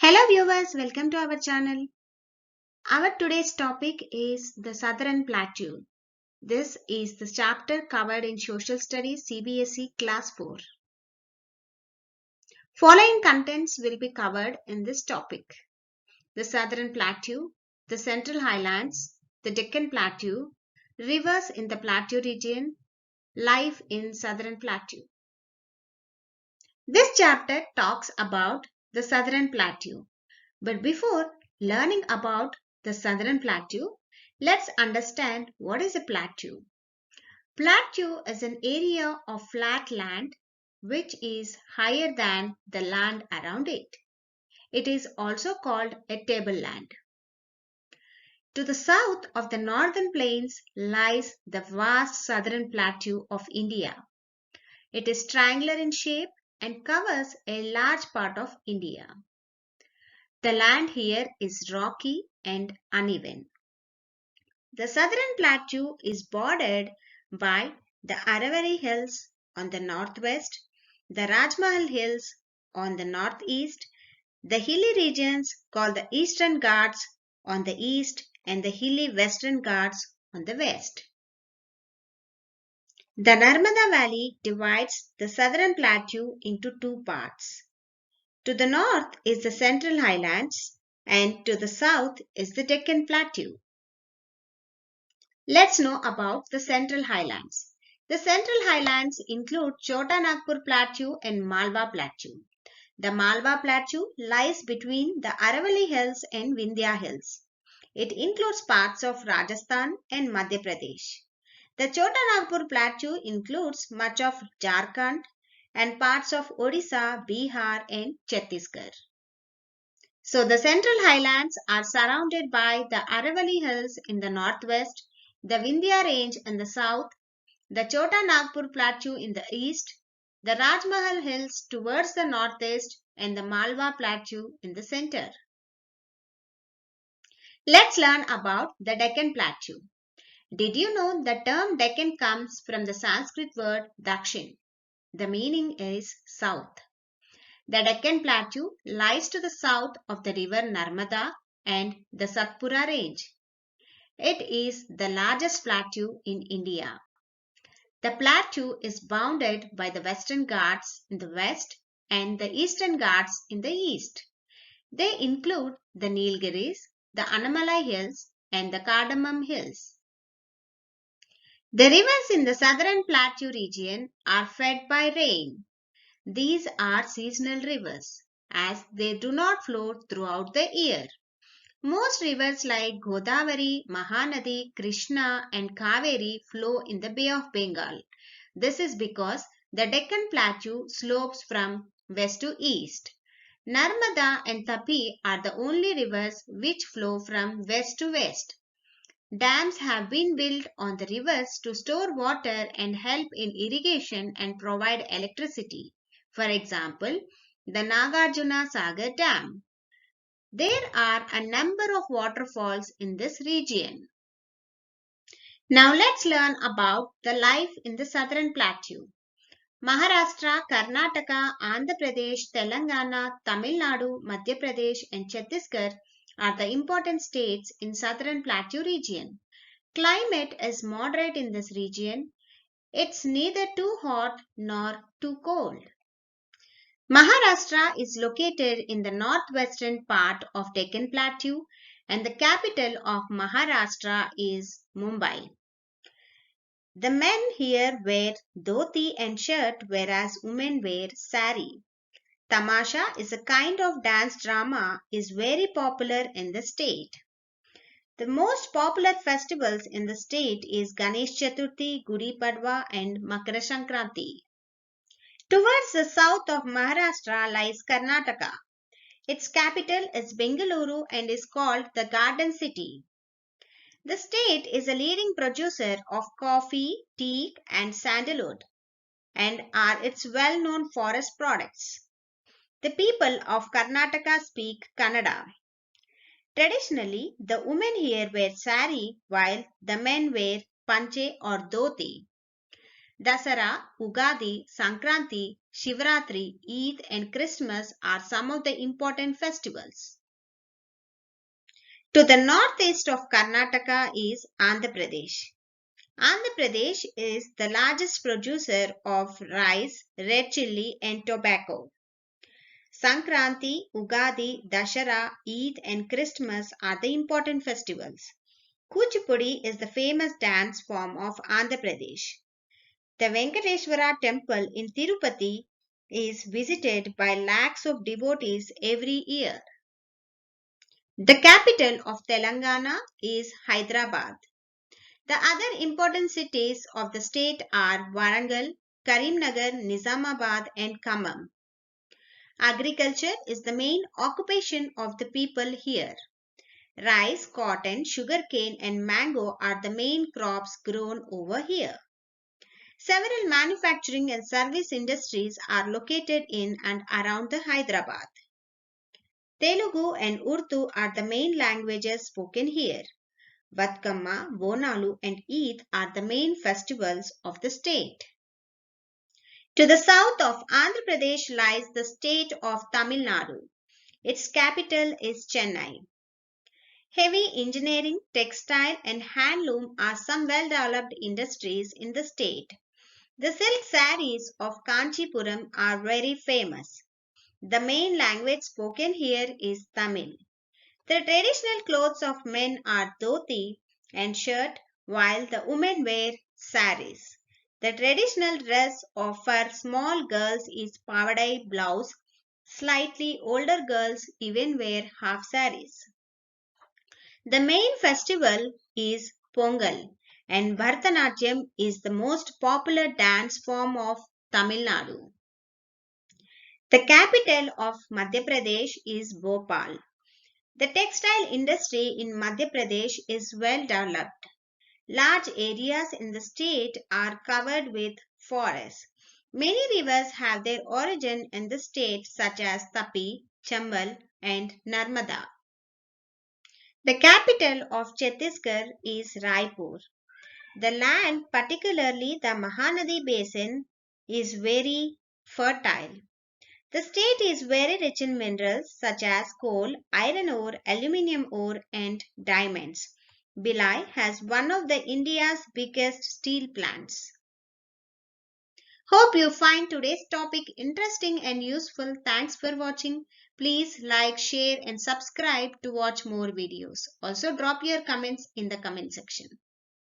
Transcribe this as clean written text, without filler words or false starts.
Hello viewers, welcome to our channel. Our today's topic is the Southern Plateau. This is the chapter covered in Social Studies CBSE Class 4. Following contents will be covered in this topic: the Southern Plateau, the Central Highlands, the Deccan Plateau, rivers in the Plateau region, life in Southern Plateau. This chapter talks about the Southern Plateau. But before learning about the Southern Plateau, let's understand what is a plateau. Plateau is an area of flat land which is higher than the land around it. It is also called a tableland. To the south of the northern plains lies the vast southern plateau of India. It is triangular in shape and covers a large part of India. The land here is rocky and uneven. The Southern Plateau is bordered by the Aravalli Hills on the northwest, the Rajmahal Hills on the northeast, the hilly regions called the Eastern Ghats on the east, and the hilly Western Ghats on the west. The Narmada Valley divides the Southern Plateau into two parts. To the north is the Central Highlands, and to the south is the Deccan Plateau. Let's know about the Central Highlands. The Central Highlands include Chota Nagpur Plateau and Malwa Plateau. The Malwa Plateau lies between the Aravalli Hills and Vindhya Hills. It includes parts of Rajasthan and Madhya Pradesh. The Chota Nagpur Plateau includes much of Jharkhand and parts of Odisha, Bihar and Chhattisgarh. So the Central Highlands are surrounded by the Aravalli Hills in the northwest, the Vindhya Range in the south, the Chota Nagpur Plateau in the east, the Rajmahal Hills towards the northeast, and the Malwa Plateau in the center. Let's learn about the Deccan Plateau. Did you know the term Deccan comes from the Sanskrit word Dakshin? The meaning is south. The Deccan Plateau lies to the south of the river Narmada and the Satpura Range. It is the largest plateau in India. The plateau is bounded by the Western Ghats in the west and the Eastern Ghats in the east. They include the Nilgiris, the Annamalai Hills, and the Cardamom Hills. The rivers in the southern plateau region are fed by rain. These are seasonal rivers, as they do not flow throughout the year. Most rivers like Godavari, Mahanadi, Krishna and Kaveri flow in the Bay of Bengal. This is because the Deccan Plateau slopes from west to east. Narmada and Tapi are the only rivers which flow from west to west. Dams have been built on the rivers to store water and help in irrigation and provide electricity. For example, the Nagarjuna Sagar Dam. There are a number of waterfalls in this region. Now let's learn about the life in the Southern Plateau. Maharashtra, Karnataka, Andhra Pradesh, Telangana, Tamil Nadu, Madhya Pradesh and Chhattisgarh are the important states in Southern Plateau region. Climate is moderate in this region. It's neither too hot nor too cold. Maharashtra is located in the northwestern part of Deccan Plateau and the capital of Maharashtra is Mumbai. The men here wear dhoti and shirt whereas women wear sari. Tamasha is a kind of dance drama is very popular in the state. The most popular festivals in the state is Ganesh Chaturthi, Gudi Padwa and Makara Sankranti. Towards the south of Maharashtra lies Karnataka. Its capital is Bengaluru and is called the Garden City. The state is a leading producer of coffee, tea and sandalwood and are its well-known forest products. The people of Karnataka speak Kannada. Traditionally, the women here wear sari while the men wear panche or dhoti. Dasara, Ugadi, Sankranti, Shivratri, Eid and Christmas are some of the important festivals. To the northeast of Karnataka is Andhra Pradesh. Andhra Pradesh is the largest producer of rice, red chilli and tobacco. Sankranti, Ugadi, Dashara, Eid and Christmas are the important festivals. Kuchipudi is the famous dance form of Andhra Pradesh. The Venkateshwara temple in Tirupati is visited by lakhs of devotees every year. The capital of Telangana is Hyderabad. The other important cities of the state are Warangal, Karimnagar, Nizamabad and Khammam. Agriculture is the main occupation of the people here. Rice, cotton, sugarcane and mango are the main crops grown over here. Several manufacturing and service industries are located in and around the Hyderabad. Telugu and Urdu are the main languages spoken here. Batkamma, Bonalu and Eid are the main festivals of the state. To the south of Andhra Pradesh lies the state of Tamil Nadu. Its capital is Chennai. Heavy engineering, textile and handloom are some well-developed industries in the state. The silk sarees of Kanchipuram are very famous. The main language spoken here is Tamil. The traditional clothes of men are dhoti and shirt, while the women wear saris. The traditional dress for small girls is pavadai blouse. Slightly older girls even wear half saris. The main festival is Pongal, and Bharatanatyam is the most popular dance form of Tamil Nadu. The capital of Madhya Pradesh is Bhopal. The textile industry in Madhya Pradesh is well developed. Large areas in the state are covered with forests. Many rivers have their origin in the state such as Tapi, Chambal and Narmada. The capital of Chhattisgarh is Raipur. The land, particularly the Mahanadi basin, is very fertile. The state is very rich in minerals such as coal, iron ore, aluminium ore and diamonds. Bhilai has one of the India's biggest steel plants. Hope you find today's topic interesting and useful. Thanks for watching. Please like, share and subscribe to watch more videos. Also drop your comments in the comment section.